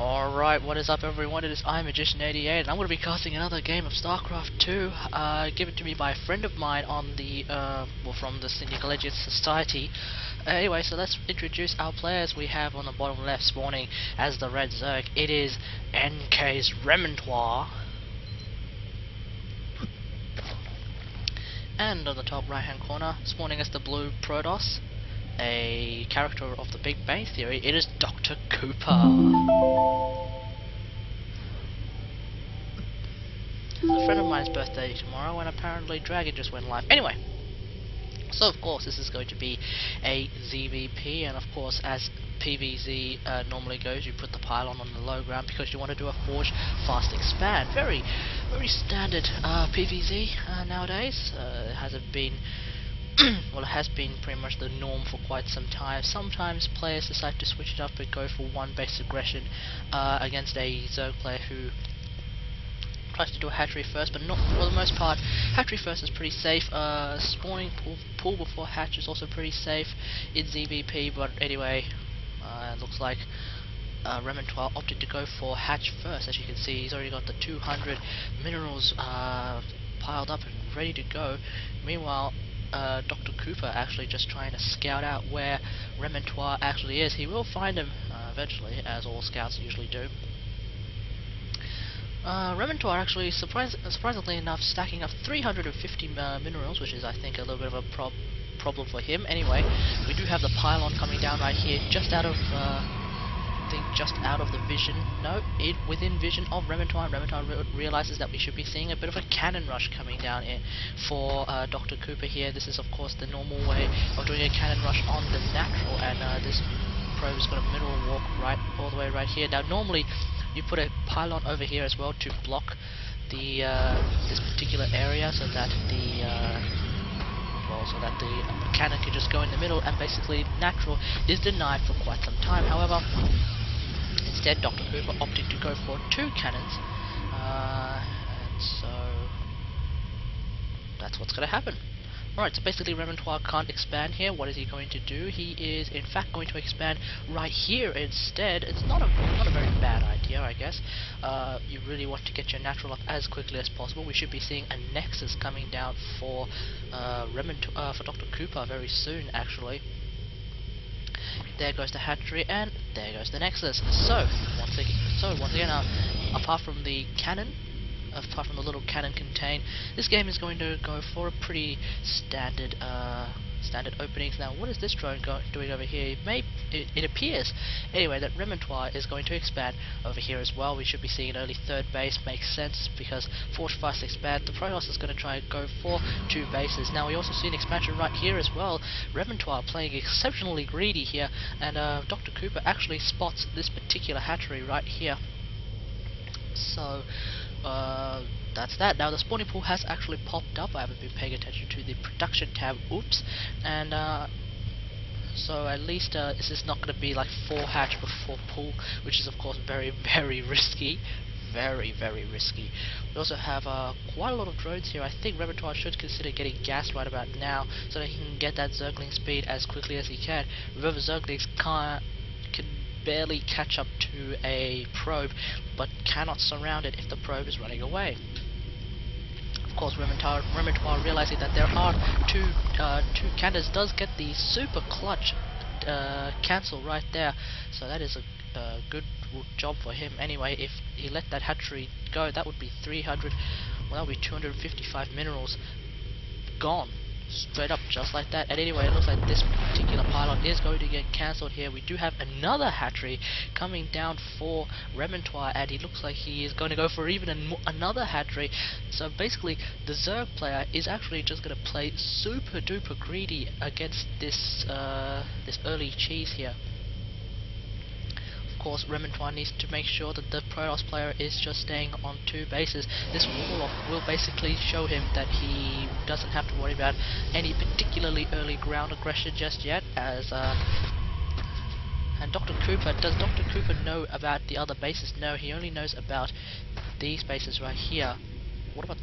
Alright, what is up everyone? It is iMagician88 and I'm going to be casting another game of StarCraft 2 given to me by a friend of mine on the, from the Collegiate Society. Anyway, so let's introduce our players. We have on the bottom left spawning as the red Zerg. It is NK's Rementoire. And on the top right hand corner, spawning as the blue Protoss, a character of the Big Bang Theory, it is DrCooper. It's a friend of mine's birthday tomorrow, and apparently Dragon just went live. Anyway, so of course this is going to be a ZVP, and of course as PVZ normally goes, you put the pylon on the low ground because you want to do a forge fast expand. Very standard PVZ nowadays. It hasn't been well, it has been pretty much the norm for quite some time. Sometimes players decide to switch it up and go for one base aggression against a Zerg player who tries to do a hatchery first, but not for the most part. Hatchery first is pretty safe. Spawning pull before hatch is also pretty safe in ZVP, but anyway, it looks like Rementoire opted to go for hatch first. As you can see, he's already got the 200 minerals piled up and ready to go. Meanwhile, DrCooper actually just trying to scout out where Rementoire actually is. He will find him eventually, as all scouts usually do. Rementoire actually, surprisingly enough, stacking up 350 minerals, which is, I think, a little bit of a problem for him. Anyway, we do have the pylon coming down right here, just out of just out of the vision, within vision of Rementoire. Rementoire realizes that we should be seeing a bit of a cannon rush coming down in for DrCooper here. This is of course the normal way of doing a cannon rush on the natural, and this probe is going to mineral walk all the way right here. Now normally you put a pylon over here as well to block the this particular area, so that the cannon can just go in the middle, and basically natural is denied for quite some time. However, instead DrCooper opted to go for 2 cannons, and so that's what's going to happen. Alright, so basically Rementoire can't expand here. What is he going to do? He is in fact going to expand right here instead. It's not a very bad idea, I guess. You really want to get your natural up as quickly as possible. We should be seeing a Nexus coming down for for DrCooper very soon, actually. There goes the hatchery, and there goes the Nexus. So once again, apart from the cannon, apart from the little cannon contain, this game is going to go for a pretty standard openings. Now, what is this drone doing over here? It appears, anyway, that Rementoire is going to expand over here as well. We should be seeing an early third base. Makes sense, because forge fast expand. The Protoss is going to try and go for 2 bases. Now, we also see an expansion right here as well. Rementoire playing exceptionally greedy here, and DrCooper actually spots this particular hatchery right here. So that's that. Now the spawning pool has actually popped up. I haven't been paying attention to the production tab, oops, and so at least this is not going to be like 4 hatch before pool, which is of course very risky. Very risky. We also have quite a lot of drones here. I think Rementoire should consider getting gas right about now, so that he can get that Zergling speed as quickly as he can. Remember, Zerglings can barely catch up to a probe, but cannot surround it if the probe is running away. Of course, Rementoire realizing that there are two cannons does get the super clutch cancel right there, so that is a good job for him. Anyway, if he let that hatchery go, that would be 300, well, that would be 255 minerals gone. Straight up, just like that. And anyway, it looks like this particular pylon is going to get cancelled here. We do have another hatchery coming down for Rementoire, and he looks like he is going to go for even another hatchery. So basically, the Zerg player is actually just going to play super duper greedy against this this early cheese here. Of course, Rementoire needs to make sure that the Protoss player is just staying on 2 bases. This will basically show him that he doesn't have to worry about any particularly early ground aggression just yet. As and DrCooper, does DrCooper know about the other bases? No, he only knows about these bases right here. What about?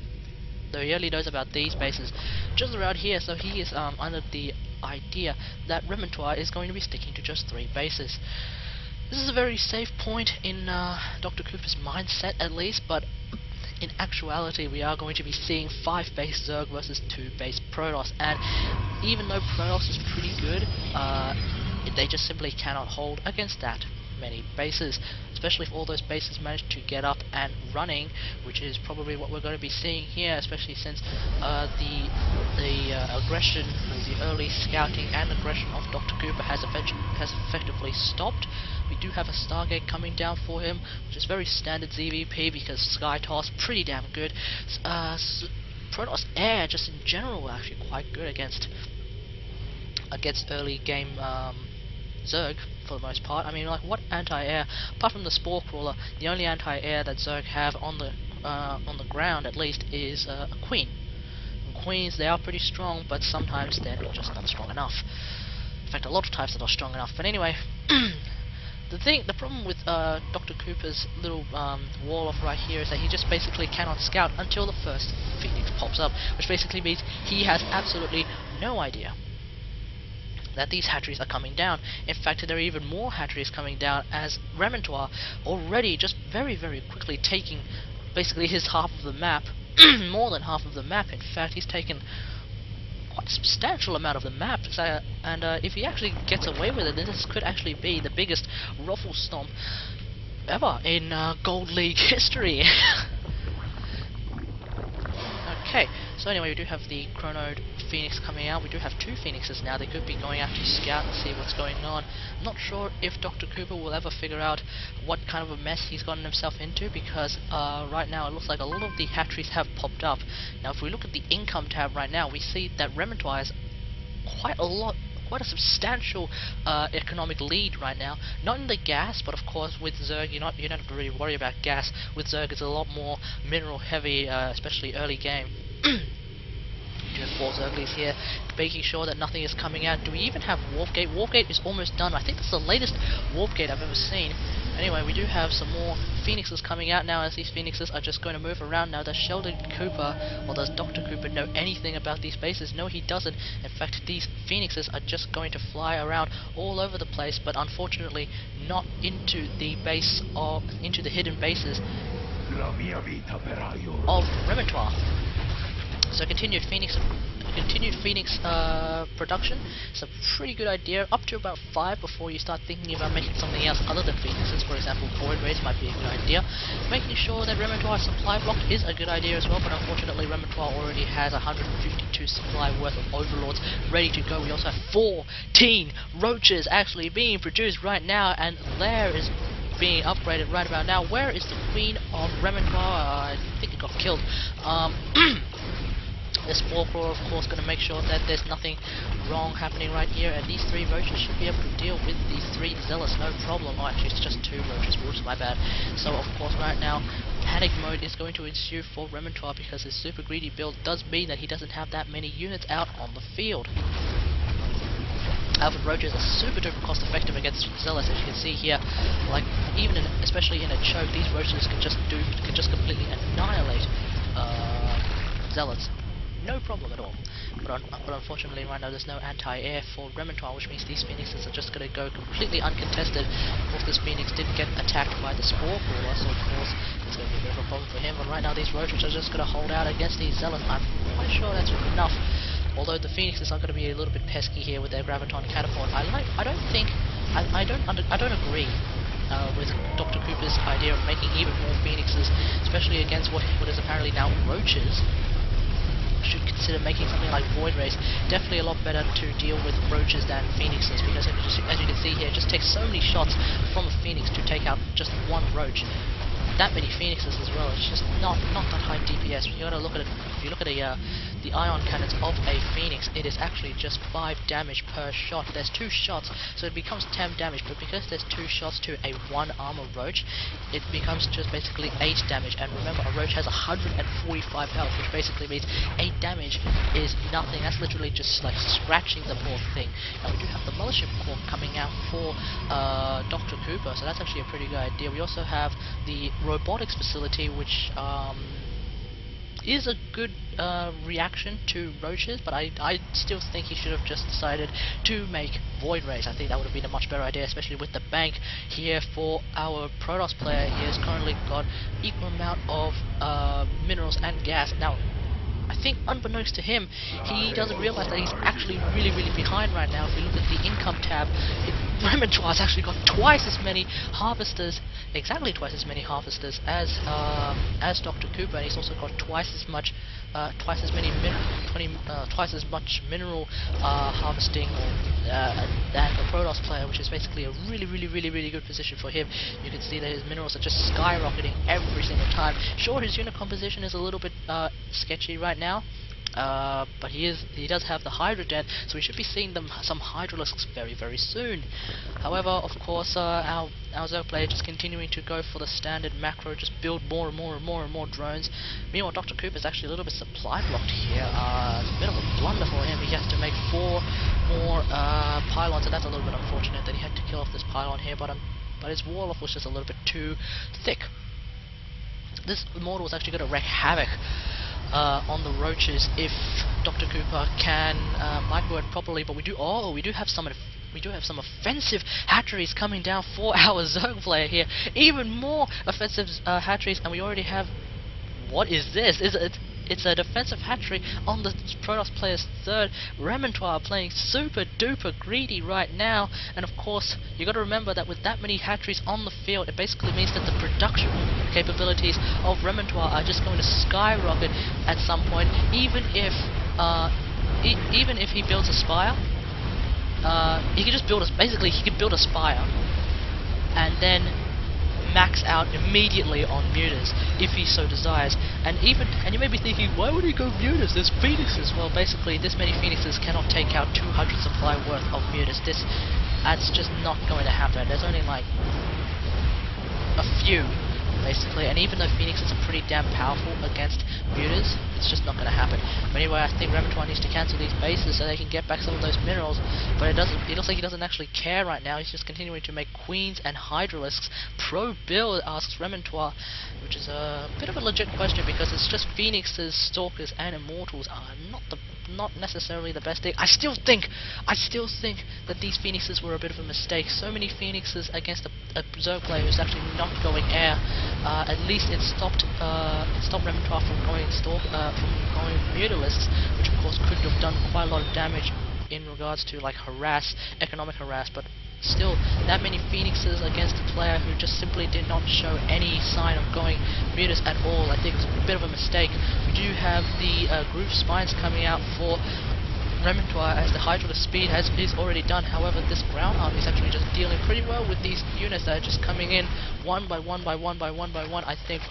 Though he only knows about these bases just around here, so he is under the idea that Rementoire is going to be sticking to just 3 bases. This is a very safe point in Dr. Cooper's mindset, at least, but in actuality we are going to be seeing 5 base Zerg versus 2 base Protoss, and even though Protoss is pretty good, they just simply cannot hold against that many bases, especially if all those bases manage to get up and running, which is probably what we're going to be seeing here, especially since the aggression, the early scouting and aggression of Dr. Cooper has effectively stopped. We do have a Stargate coming down for him, which is very standard ZVP because Sky Toss pretty damn good. Protoss Air just in general actually quite good against early game Zerg for the most part. I mean, like, what anti-air apart from the Spore Crawler? The only anti-air that Zerg have on the ground, at least, is a Queen. And Queens, they are pretty strong, but sometimes they're just not strong enough. In fact, a lot of times they're not strong enough. But anyway, the problem with Dr. Cooper's little wall off right here is that he just basically cannot scout until the first Phoenix pops up, which basically means he has absolutely no idea that these hatcheries are coming down. In fact, there are even more hatcheries coming down, as Rementoire already just very, very quickly taking basically his half of the map, more than half of the map. In fact, he's taken quite a substantial amount of the map, and if he actually gets away with it, then this could actually be the biggest ruffle stomp ever in Gold League history. Okay, so anyway, we do have the Chrono Phoenix coming out. We do have 2 Phoenixes now. They could be going out to scout and see what's going on. I'm not sure if Dr. Cooper will ever figure out what kind of a mess he's gotten himself into, because right now it looks like a lot of the hatcheries have popped up. Now, if we look at the income tab right now, we see that Rementoire has quite a substantial economic lead right now. Not in the gas, but of course with Zerg you don't have to really worry about gas. With Zerg it's a lot more mineral heavy, especially early game. We do have 4 Zerglies here, making sure that nothing is coming out. Do we even have Warp Gate? Warp Gate is almost done. I think that's the latest Warp Gate I've ever seen. Anyway, we do have some more Phoenixes coming out now, as these Phoenixes are just going to move around now. Does Sheldon Cooper, or does Dr. Cooper know anything about these bases? No, he doesn't. In fact, these Phoenixes are just going to fly around all over the place, but unfortunately not into the hidden bases of Rementoire. So continued Phoenix production. It's a pretty good idea, up to about 5 before you start thinking about making something else other than Phoenixes. For example, Void Rays might be a good idea. Making sure that Rementoire supply blocked is a good idea as well, but unfortunately Rementoire already has 152 supply worth of Overlords ready to go. We also have 14 Roaches actually being produced right now, and Lair is being upgraded right about now. Where is the Queen of Rementoire? I think it got killed. This Spore Crawler, of course, going to make sure that there's nothing wrong happening right here, and these 3 Roaches should be able to deal with these 3 Zealots, no problem. Oh, actually, it's just 2 Roaches, whoops, my bad. So, of course, right now, panic mode is going to ensue for Rementoire, because his super greedy build does mean that he doesn't have that many units out on the field. Alpha Roaches are super duper cost effective against Zealots, as you can see here. Like, especially in a choke, these Roaches can just completely annihilate Zealots. No problem at all. But unfortunately right now there's no anti-air for Rementoire, which means these Phoenixes are just going to go completely uncontested. Of course, this Phoenix did get attacked by the Spore Crawler, so of course it's going to be a bit of a problem for him. But right now these Roaches are just going to hold out against these Zealots. I'm quite sure that's enough. Although the Phoenixes are going to be a little bit pesky here with their Graviton Catapult. I don't agree with Dr. Cooper's idea of making even more Phoenixes, especially against what is apparently now Roaches. Should consider making something like Void Rays. Definitely a lot better to deal with Roaches than Phoenixes, because as you can see here, it just takes so many shots from a Phoenix to take out just 1 Roach. That many Phoenixes as well, it's just not that high DPS. You gotta look at it. If you look at the ion cannons of a Phoenix, it is actually just 5 damage per shot. There's 2 shots, so it becomes 10 damage, but because there's 2 shots to a 1 armor Roach, it becomes just basically 8 damage. And remember, a Roach has 145 health, which basically means 8 damage is nothing. That's literally just like scratching the poor thing. Now we do have the Mothership Core coming out for Dr. Cooper, so that's actually a pretty good idea. We also have the robotics facility, which is a good reaction to roaches, but I still think he should have just decided to make void rays. I think that would have been a much better idea, especially with the bank here for our Protoss player. He has currently got equal amount of minerals and gas. Now, I think unbeknownst to him, he doesn't realize that he's actually really behind right now. If you look at the income tab, Rementoire's actually got twice as many harvesters, exactly twice as many harvesters as DrCooper, and he's also got twice as much mineral harvesting than the Protoss player, which is basically a really good position for him. You can see that his minerals are just skyrocketing every single time. Sure, his unit composition is a little bit sketchy right now, but he does have the Hydra Den, so we should be seeing some Hydralisks very soon. However, of course, our Zerg player just continuing to go for the standard macro, just build more and more drones. Meanwhile, DrCooper is actually a little bit supply blocked here. It's a bit of a blunder for him. He has to make 4 more pylons, and that's a little bit unfortunate that he had to kill off this pylon here, but his Warlock was just a little bit too thick. This Immortal is actually going to wreak havoc on the roaches if DrCooper can micro it properly, but we do have some offensive hatcheries coming down for our Zerg player here. Even more offensive hatcheries, and we already have, what is this? It's a defensive hatchery on the Protoss player's third. Rementoire playing super duper greedy right now, and of course you got to remember that with that many hatcheries on the field, it basically means that the production capabilities of Rementoire are just going to skyrocket at some point. Even if he builds a spire, he can just build he can build a spire and then max out immediately on mutas if he so desires. And you may be thinking, why would he go mutas? There's phoenixes. Well, basically this many phoenixes cannot take out 200 supply worth of mutas. That's just not going to happen. There's only like a few, basically, and even though phoenixes are pretty damn powerful against mutas, it's just not going to happen. But anyway, I think Rementoire needs to cancel these bases so they can get back some of those minerals, but it looks like he doesn't actually care right now. He's just continuing to make queens and hydralisks. Pro build, asks Rementoire, which is a bit of a legit question, because it's just phoenixes, stalkers and immortals are not necessarily the best thing. I still think that these phoenixes were a bit of a mistake. So many phoenixes against a Zerg player who's actually not going air. At least it stopped Rementoire from going mutalisks, which of course could have done quite a lot of damage in regards to like economic harass, but still, that many phoenixes against a player who just simply did not show any sign of going mutas at all, I think it was a bit of a mistake. We do have the groove spines coming out for Rementoire, as the Hydralisk speed is already done. However, this ground army is actually just dealing pretty well with these units that are just coming in one by one, I think.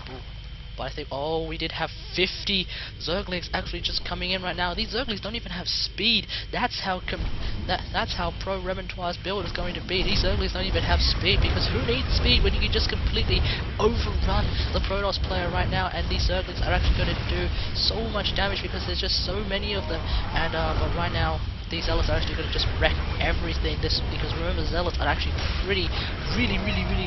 But I think, oh, we did have 50 Zerglings actually just coming in right now. These Zerglings don't even have speed. That's how pro Rementoire's build is going to be. These Zerglings don't even have speed, because who needs speed when you can just completely overrun the Protoss player right now? And these Zerglings are actually going to do so much damage because there's just so many of them. And but right now, these Zealots are actually going to just wreck everything. Because remember, Zealots are actually really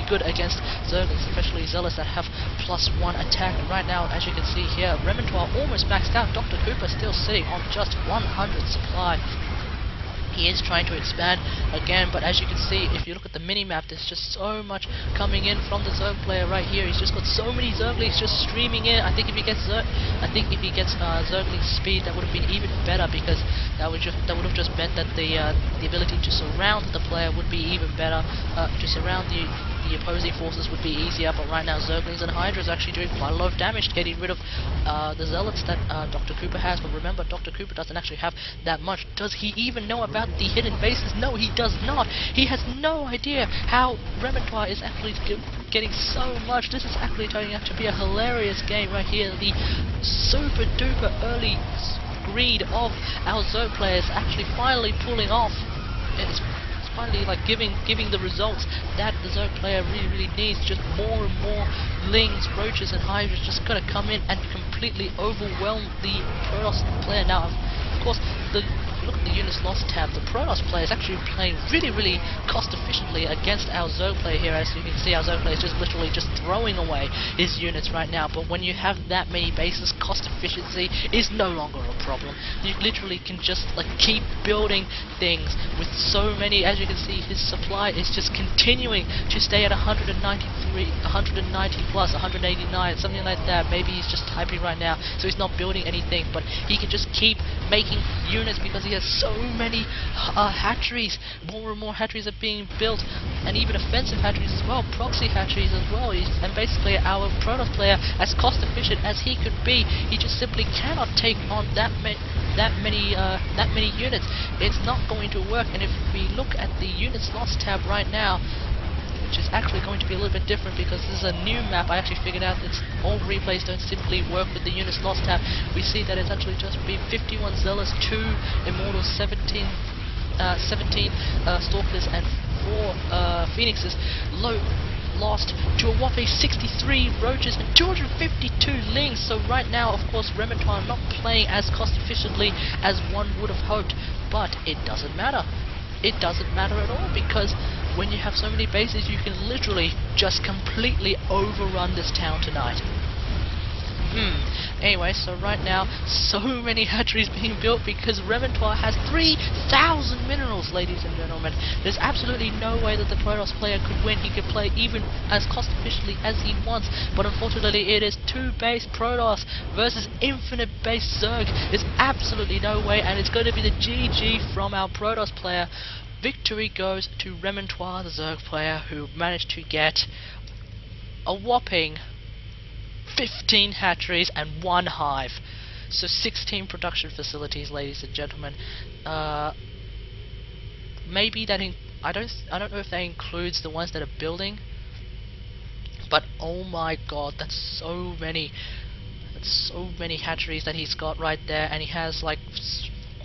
good against Zerglings, especially Zealots that have +1 attack. And right now, as you can see here, Rementoire almost maxed out. DrCooper still sitting on just 100 supply. He is trying to expand again, but as you can see, if you look at the mini-map, there's just so much coming in from the Zerg player right here. He's just got so many Zerglings just streaming in. I think if he gets Zergling speed, that would have been even better, because that would have just meant that the ability to surround the player would be even better. To surround the opposing forces would be easier, but right now Zerglings and Hydra is actually doing quite a lot of damage, getting rid of the Zealots that DrCooper has. But remember, DrCooper doesn't actually have that much. Does he even know about the hidden bases? No, he does not. He has no idea how Rementoire is actually getting so much. This is actually turning out to be a hilarious game right here. The super duper early greed of our Zerg players actually finally pulling off. It's finally like giving the results that the Zerg player really needs. Just more and more Lings, Roaches and Hydras just gonna come in and completely overwhelm the Protoss player. Now, of course, the if you look at the units lost tab, the Protoss player is actually playing really cost efficiently against our Zerg player here. As you can see, our Zerg player is just literally just throwing away his units right now. But when you have that many bases, cost efficiency is no longer a problem. You literally can just like keep building things with so many. As you can see, his supply is just continuing to stay at 193, 190 plus, 189, something like that. Maybe he's just typing right now, so he's not building anything, but he can just keep making units because he has so many hatcheries. More and more hatcheries are being built, and even offensive hatcheries as well, proxy hatcheries as well. And basically our Protoss player, as cost efficient as he could be, he just simply cannot take on that many units. It's not going to work. And if we look at the units lost tab right now, which is actually going to be a little bit different because this is a new map. I actually figured out that all replays don't simply work with the units lost tab. We see that it's actually just been 51 Zealots, 2 Immortals, 17 Stalkers, and 4 Phoenixes. Lost to a whopping 63 Roaches and 252 Lings. So right now, of course, Rementoire not playing as cost efficiently as one would have hoped, but it doesn't matter. It doesn't matter at all, because when you have so many bases, you can literally just completely overrun this town tonight. Anyway, so right now, so many hatcheries being built because Rementoire has 3,000 minerals, ladies and gentlemen. There's absolutely no way that the Protoss player could win. He could play even as cost efficiently as he wants, but unfortunately it is 2 base Protoss versus infinite base Zerg. There's absolutely no way, and it's going to be the GG from our Protoss player. Victory goes to Rementoire, the Zerg player, who managed to get a whopping 15 hatcheries and 1 hive. So 16 production facilities, ladies and gentlemen. Maybe that I don't know if that includes the ones that are building, but oh my god, that's so many. That's so many hatcheries that he's got right there, and he has like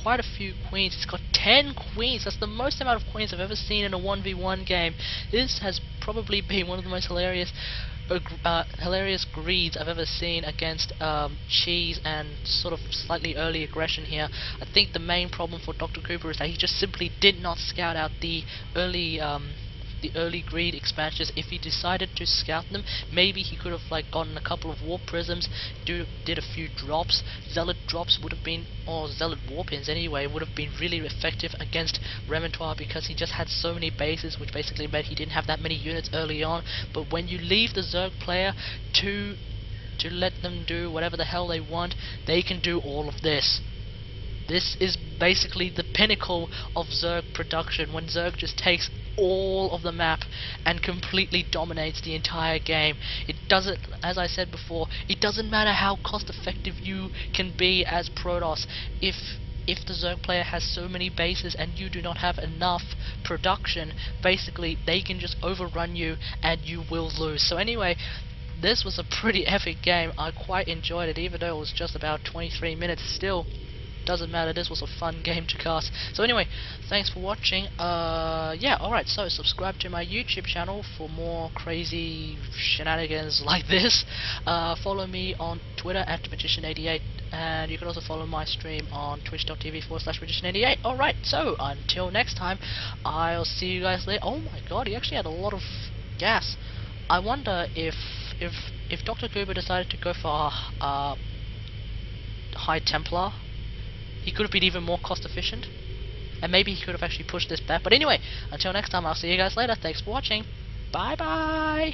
quite a few queens. He's got 10 queens. That's the most amount of queens I've ever seen in a 1v1 game. This has probably been one of the most hilarious greeds I've ever seen against cheese and sort of slightly early aggression here. I think the main problem for DrCooper is that he just simply did not scout out the early greed expansions. If he decided to scout them, maybe he could have like gotten a couple of warp prisms, did a few drops. Zealot drops would have been, or zealot warpins anyway, would have been really effective against Rementoire, because he just had so many bases, which basically meant he didn't have that many units early on. But when you leave the Zerg player to let them do whatever the hell they want, they can do all of this. This is basically the pinnacle of Zerg production, when Zerg just takes all of the map and completely dominates the entire game. It doesn't, as I said before, it doesn't matter how cost effective you can be as Protoss. If the Zerg player has so many bases and you do not have enough production, basically they can just overrun you and you will lose. So anyway, this was a pretty epic game. I quite enjoyed it, even though it was just about 23 minutes. Still, doesn't matter, this was a fun game to cast. So anyway, thanks for watching. Yeah, alright, so subscribe to my YouTube channel for more crazy shenanigans like this. Follow me on Twitter at Magician88, and you can also follow my stream on twitch.tv/Magician88. Alright, so until next time, I'll see you guys later. Oh my god, he actually had a lot of gas. I wonder if DrCooper decided to go for High Templar, he could have been even more cost efficient, and maybe he could have actually pushed this back. But anyway, until next time, I'll see you guys later. Thanks for watching. Bye bye.